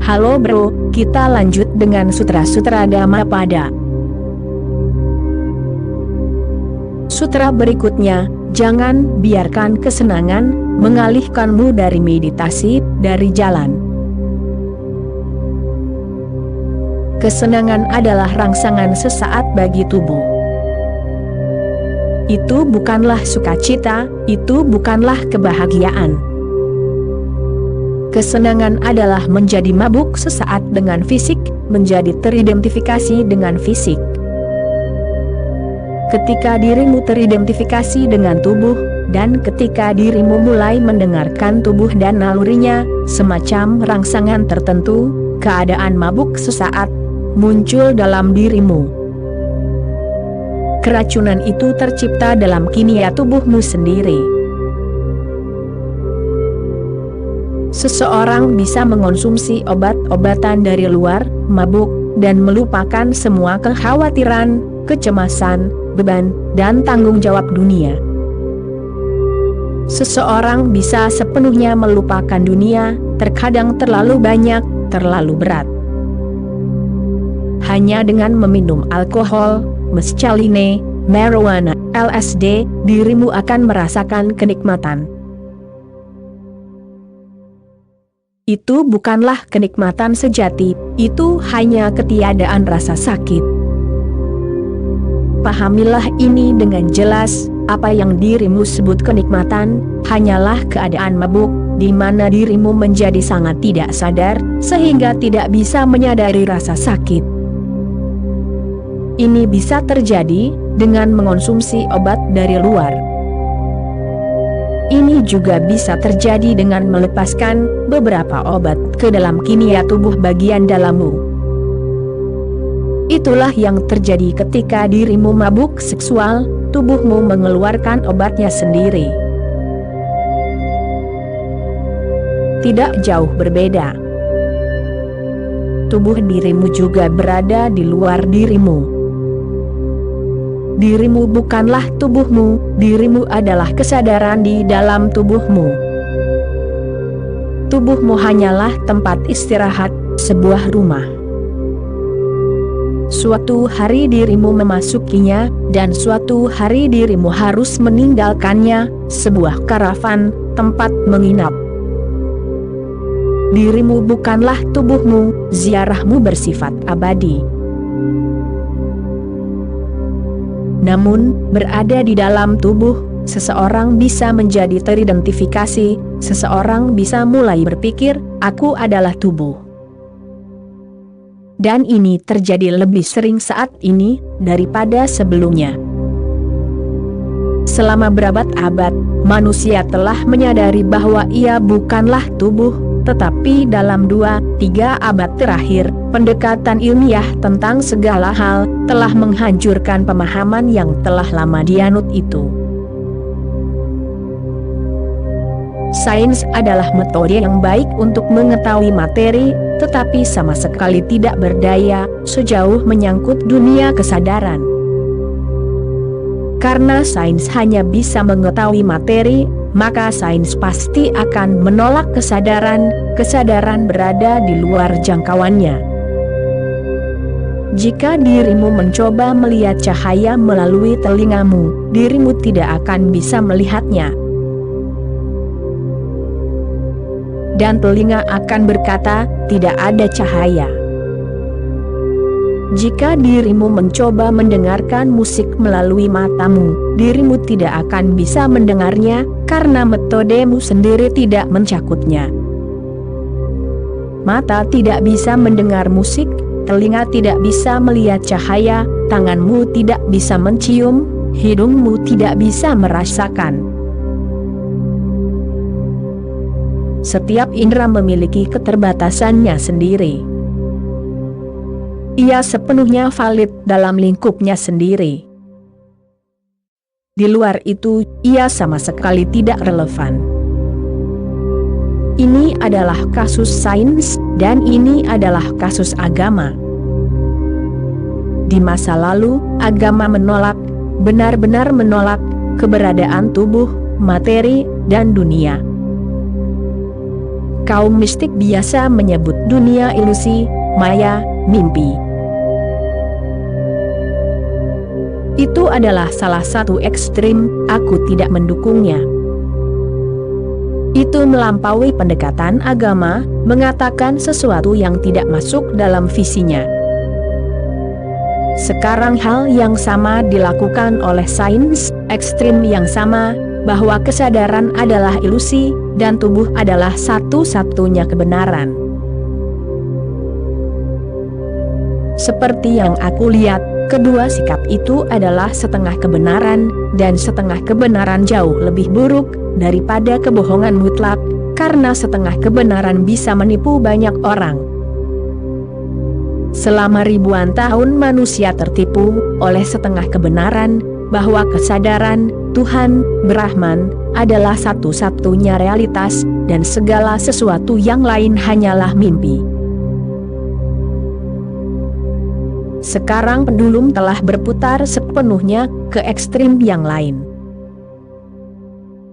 Halo bro, kita lanjut dengan sutra-sutra Dhammapada. Sutra berikutnya, jangan biarkan kesenangan mengalihkanmu dari meditasi, dari jalan. Kesenangan adalah rangsangan sesaat bagi tubuh. Itu bukanlah sukacita, itu bukanlah kebahagiaan. Kesenangan adalah menjadi mabuk sesaat dengan fisik, menjadi teridentifikasi dengan fisik. Ketika dirimu teridentifikasi dengan tubuh, dan ketika dirimu mulai mendengarkan tubuh dan nalurinya, semacam rangsangan tertentu, keadaan mabuk sesaat muncul dalam dirimu. Keracunan itu tercipta dalam kimia tubuhmu sendiri. Seseorang bisa mengonsumsi obat-obatan dari luar, mabuk, dan melupakan semua kekhawatiran, kecemasan, beban, dan tanggung jawab dunia. Seseorang bisa sepenuhnya melupakan dunia, terkadang terlalu banyak, terlalu berat. Hanya dengan meminum alkohol, mescaline, marijuana, LSD, dirimu akan merasakan kenikmatan. Itu bukanlah kenikmatan sejati, itu hanya ketiadaan rasa sakit. Pahamilah ini dengan jelas, apa yang dirimu sebut kenikmatan, hanyalah keadaan mabuk, di mana dirimu menjadi sangat tidak sadar, sehingga tidak bisa menyadari rasa sakit. Ini bisa terjadi dengan mengonsumsi obat dari luar. Ini juga bisa terjadi dengan melepaskan beberapa obat ke dalam kimia tubuh bagian dalammu. Itulah yang terjadi ketika dirimu mabuk seksual, tubuhmu mengeluarkan obatnya sendiri. Tidak jauh berbeda. Tubuh dirimu juga berada di luar dirimu. Dirimu bukanlah tubuhmu, dirimu adalah kesadaran di dalam tubuhmu. Tubuhmu hanyalah tempat istirahat, sebuah rumah. Suatu hari dirimu memasukinya, dan suatu hari dirimu harus meninggalkannya, sebuah karavan, tempat menginap. Dirimu bukanlah tubuhmu, ziarahmu bersifat abadi. Namun, berada di dalam tubuh, seseorang bisa menjadi teridentifikasi, seseorang bisa mulai berpikir, aku adalah tubuh. Dan ini terjadi lebih sering saat ini, daripada sebelumnya. Selama berabad-abad, manusia telah menyadari bahwa ia bukanlah tubuh, tetapi dalam 2-3 abad terakhir, pendekatan ilmiah tentang segala hal telah menghancurkan pemahaman yang telah lama dianut itu. Sains adalah metode yang baik untuk mengetahui materi, tetapi sama sekali tidak berdaya sejauh menyangkut dunia kesadaran. Karena sains hanya bisa mengetahui materi, maka sains pasti akan menolak kesadaran, kesadaran berada di luar jangkauannya. Jika dirimu mencoba melihat cahaya melalui telingamu, dirimu tidak akan bisa melihatnya. Dan telinga akan berkata, tidak ada cahaya. Jika dirimu mencoba mendengarkan musik melalui matamu, dirimu tidak akan bisa mendengarnya, karena metodemu sendiri tidak mencakupnya. Mata tidak bisa mendengar musik, telinga tidak bisa melihat cahaya, tanganmu tidak bisa mencium, hidungmu tidak bisa merasakan. Setiap indera memiliki keterbatasannya sendiri. Ia sepenuhnya valid dalam lingkupnya sendiri. Di luar itu, ia sama sekali tidak relevan. Ini adalah kasus sains, dan ini adalah kasus agama. Di masa lalu, agama menolak, benar-benar menolak, keberadaan tubuh, materi, dan dunia. kaum mistik biasa menyebut dunia ilusi, maya, mimpi. Itu adalah salah satu ekstrim, aku tidak mendukungnya. Itu melampaui pendekatan agama, mengatakan sesuatu yang tidak masuk dalam visinya. Sekarang hal yang sama dilakukan oleh sains, ekstrim yang sama, bahwa kesadaran adalah ilusi, dan tubuh adalah satu-satunya kebenaran. Seperti yang aku lihat, kedua sikap itu adalah setengah kebenaran, dan setengah kebenaran jauh lebih buruk daripada kebohongan mutlak, karena setengah kebenaran bisa menipu banyak orang. Selama ribuan tahun manusia tertipu oleh setengah kebenaran, bahwa kesadaran Tuhan, Brahman, adalah satu-satunya realitas, dan segala sesuatu yang lain hanyalah mimpi. Sekarang pendulum telah berputar sepenuhnya ke ekstrim yang lain.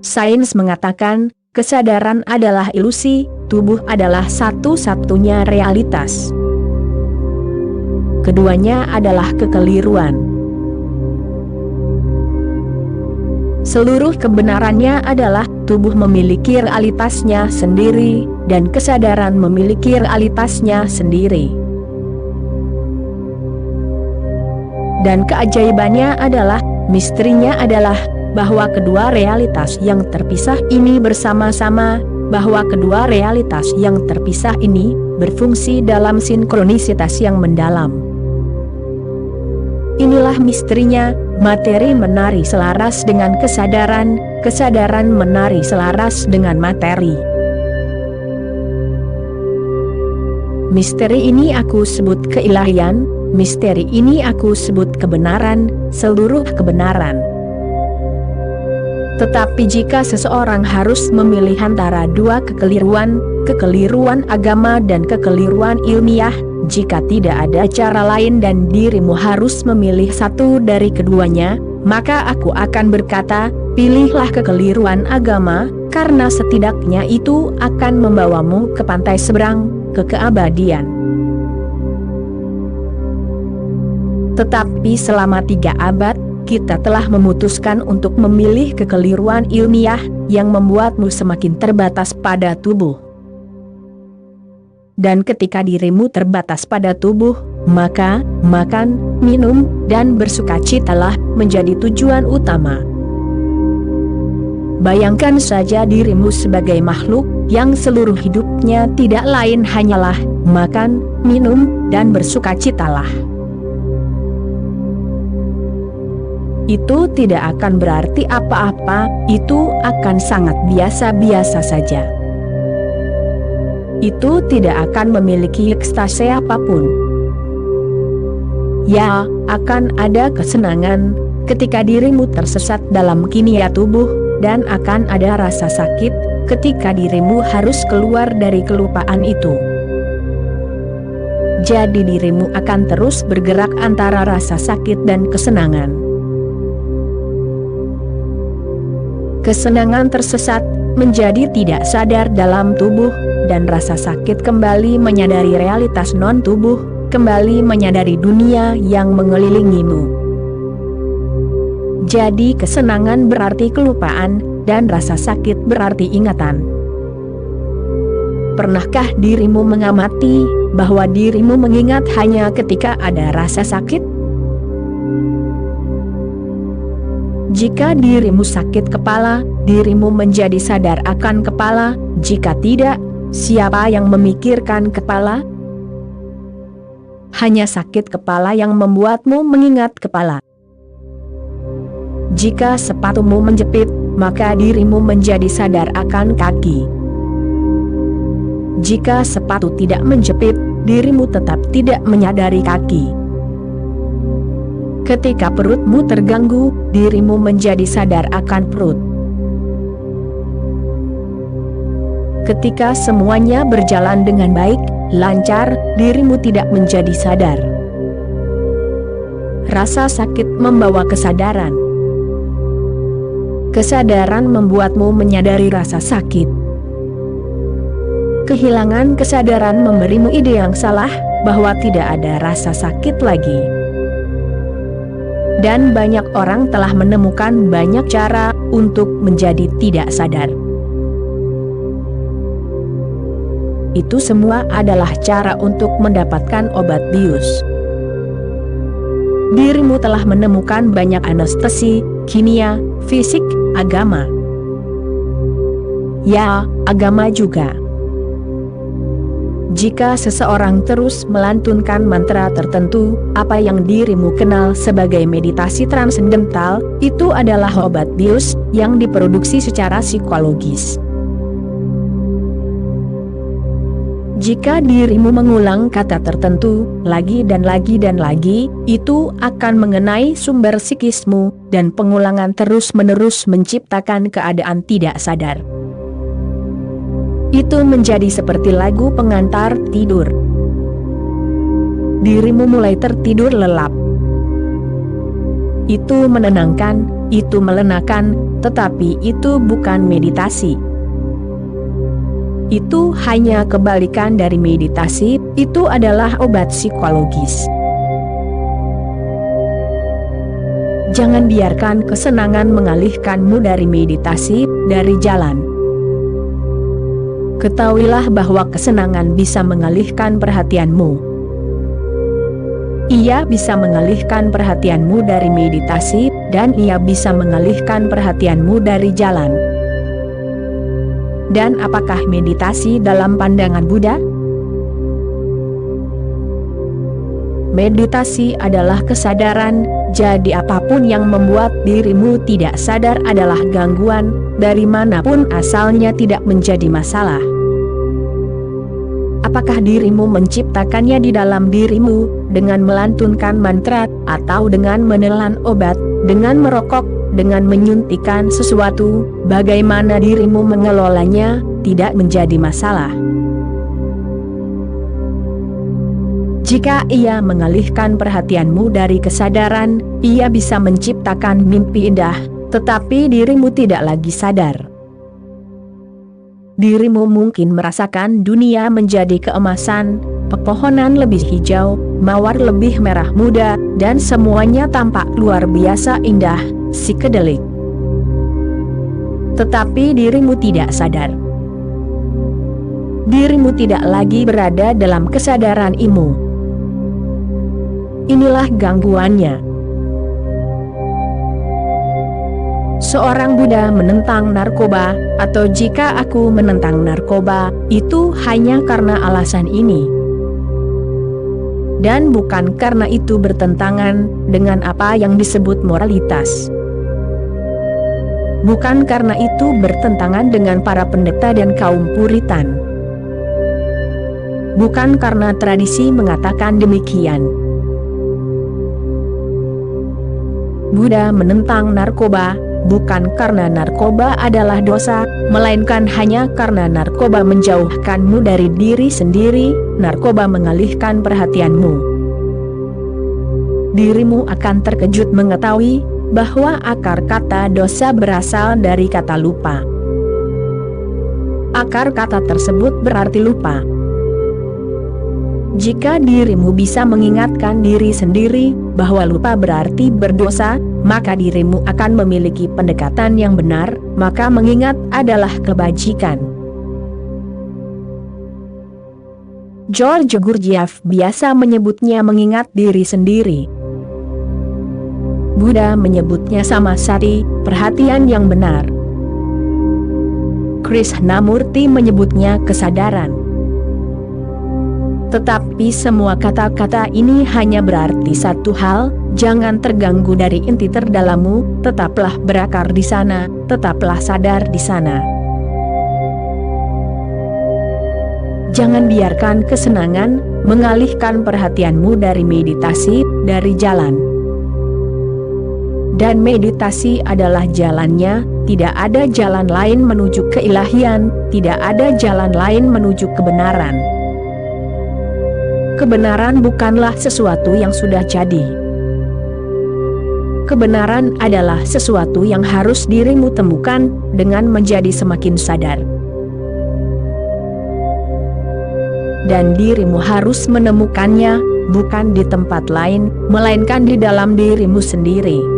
Sains mengatakan, kesadaran adalah ilusi, tubuh adalah satu-satunya realitas. Keduanya adalah kekeliruan. Seluruh kebenarannya adalah tubuh memiliki realitasnya sendiri, dan kesadaran memiliki realitasnya sendiri. Dan keajaibannya adalah, misterinya adalah, bahwa kedua realitas yang terpisah ini bersama-sama, bahwa kedua realitas yang terpisah ini berfungsi dalam sinkronisitas yang mendalam. Inilah misterinya, materi menari selaras dengan kesadaran, kesadaran menari selaras dengan materi. Misteri ini aku sebut keilahian, misteri ini aku sebut kebenaran, seluruh kebenaran. Tetapi jika seseorang harus memilih antara dua kekeliruan, kekeliruan agama dan kekeliruan ilmiah, jika tidak ada cara lain dan dirimu harus memilih satu dari keduanya, maka aku akan berkata, pilihlah kekeliruan agama, karena setidaknya itu akan membawamu ke pantai seberang, ke keabadian. Tetapi selama 3 abad, kita telah memutuskan untuk memilih kekeliruan ilmiah, yang membuatmu semakin terbatas pada tubuh. Dan ketika dirimu terbatas pada tubuh, maka, makan, minum, dan bersukacitalah menjadi tujuan utama. Bayangkan saja dirimu sebagai makhluk, yang seluruh hidupnya tidak lain hanyalah, makan, minum, dan bersukacitalah. Itu tidak akan berarti apa-apa, itu akan sangat biasa-biasa saja. Itu tidak akan memiliki ekstase apapun. Ya, akan ada kesenangan ketika dirimu tersesat dalam kimia tubuh, dan akan ada rasa sakit ketika dirimu harus keluar dari kelupaan itu. Jadi dirimu akan terus bergerak antara rasa sakit dan kesenangan. Kesenangan tersesat menjadi tidak sadar dalam tubuh, dan rasa sakit kembali menyadari realitas non-tubuh, kembali menyadari dunia yang mengelilingimu. Jadi kesenangan berarti kelupaan, dan rasa sakit berarti ingatan. Pernahkah dirimu mengamati bahwa dirimu mengingat hanya ketika ada rasa sakit? Jika dirimu sakit kepala, dirimu menjadi sadar akan kepala, jika tidak, siapa yang memikirkan kepala? Hanya sakit kepala yang membuatmu mengingat kepala. Jika sepatumu menjepit, maka dirimu menjadi sadar akan kaki. Jika sepatu tidak menjepit, dirimu tetap tidak menyadari kaki. Ketika perutmu terganggu, dirimu menjadi sadar akan perut. Ketika semuanya berjalan dengan baik, lancar, dirimu tidak menjadi sadar. Rasa sakit membawa kesadaran. Kesadaran membuatmu menyadari rasa sakit. Kehilangan kesadaran memberimu ide yang salah, bahwa tidak ada rasa sakit lagi. Dan banyak orang telah menemukan banyak cara untuk menjadi tidak sadar. Itu semua adalah cara untuk mendapatkan obat bius. Dirimu telah menemukan banyak anestesi, kimia, fisik, agama. Ya, agama juga. Jika seseorang terus melantunkan mantra tertentu, apa yang dirimu kenal sebagai meditasi transendental, itu adalah obat bius yang diproduksi secara psikologis. Jika dirimu mengulang kata tertentu, lagi dan lagi dan lagi, itu akan mengenai sumber psikismu, dan pengulangan terus-menerus menciptakan keadaan tidak sadar. Itu menjadi seperti lagu pengantar tidur. Dirimu mulai tertidur lelap. Itu menenangkan, itu melenakan, tetapi itu bukan meditasi. Itu hanya kebalikan dari meditasi, itu adalah obat psikologis. Jangan biarkan kesenangan mengalihkanmu dari meditasi, dari jalan. Ketahuilah bahwa kesenangan bisa mengalihkan perhatianmu. Ia bisa mengalihkan perhatianmu dari meditasi, dan ia bisa mengalihkan perhatianmu dari jalan. Dan apakah meditasi dalam pandangan Buddha? Meditasi adalah kesadaran, jadi apapun yang membuat dirimu tidak sadar adalah gangguan, dari manapun asalnya tidak menjadi masalah. Apakah dirimu menciptakannya di dalam dirimu, dengan melantunkan mantra, atau dengan menelan obat, dengan merokok, dengan menyuntikkan sesuatu, bagaimana dirimu mengelolanya, tidak menjadi masalah. Jika ia mengalihkan perhatianmu dari kesadaran, ia bisa menciptakan mimpi indah, tetapi dirimu tidak lagi sadar. Dirimu mungkin merasakan dunia menjadi keemasan, pepohonan lebih hijau, mawar lebih merah muda, dan semuanya tampak luar biasa indah, psikedelik. Tetapi dirimu tidak sadar. Dirimu tidak lagi berada dalam kesadaran ilmu. Inilah gangguannya. Seorang Buddha menentang narkoba, atau jika aku menentang narkoba, itu hanya karena alasan ini. Dan bukan karena itu bertentangan dengan apa yang disebut moralitas. Bukan karena itu bertentangan dengan para pendeta dan kaum Puritan. Bukan karena tradisi mengatakan demikian. Buddha menentang narkoba, bukan karena narkoba adalah dosa, melainkan hanya karena narkoba menjauhkanmu dari diri sendiri, narkoba mengalihkan perhatianmu. Dirimu akan terkejut mengetahui bahwa akar kata dosa berasal dari kata lupa. Akar kata tersebut berarti lupa. Jika dirimu bisa mengingatkan diri sendiri bahwa lupa berarti berdosa, maka dirimu akan memiliki pendekatan yang benar, maka mengingat adalah kebajikan. George Gurdjieff biasa menyebutnya mengingat diri sendiri. Buddha menyebutnya samasati, perhatian yang benar. Krishnamurti menyebutnya kesadaran. Tetapi semua kata-kata ini hanya berarti satu hal, jangan terganggu dari inti terdalammu, tetaplah berakar di sana, tetaplah sadar di sana. Jangan biarkan kesenangan mengalihkan perhatianmu dari meditasi, dari jalan. Dan meditasi adalah jalannya, tidak ada jalan lain menuju keilahian, tidak ada jalan lain menuju kebenaran. Kebenaran bukanlah sesuatu yang sudah jadi. Kebenaran adalah sesuatu yang harus dirimu temukan dengan menjadi semakin sadar. dan dirimu harus menemukannya, bukan di tempat lain, melainkan di dalam dirimu sendiri.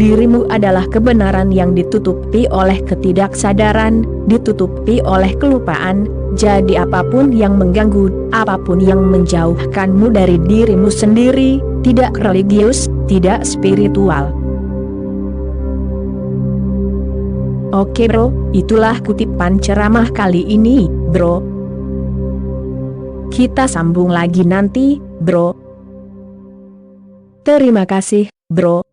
Dirimu adalah kebenaran yang ditutupi oleh ketidaksadaran, ditutupi oleh kelupaan. Jadi apapun yang mengganggu, apapun yang menjauhkanmu dari dirimu sendiri, tidak religius, tidak spiritual. Oke bro, itulah kutipan ceramah kali ini, bro. Kita sambung lagi nanti, bro. Terima kasih, bro.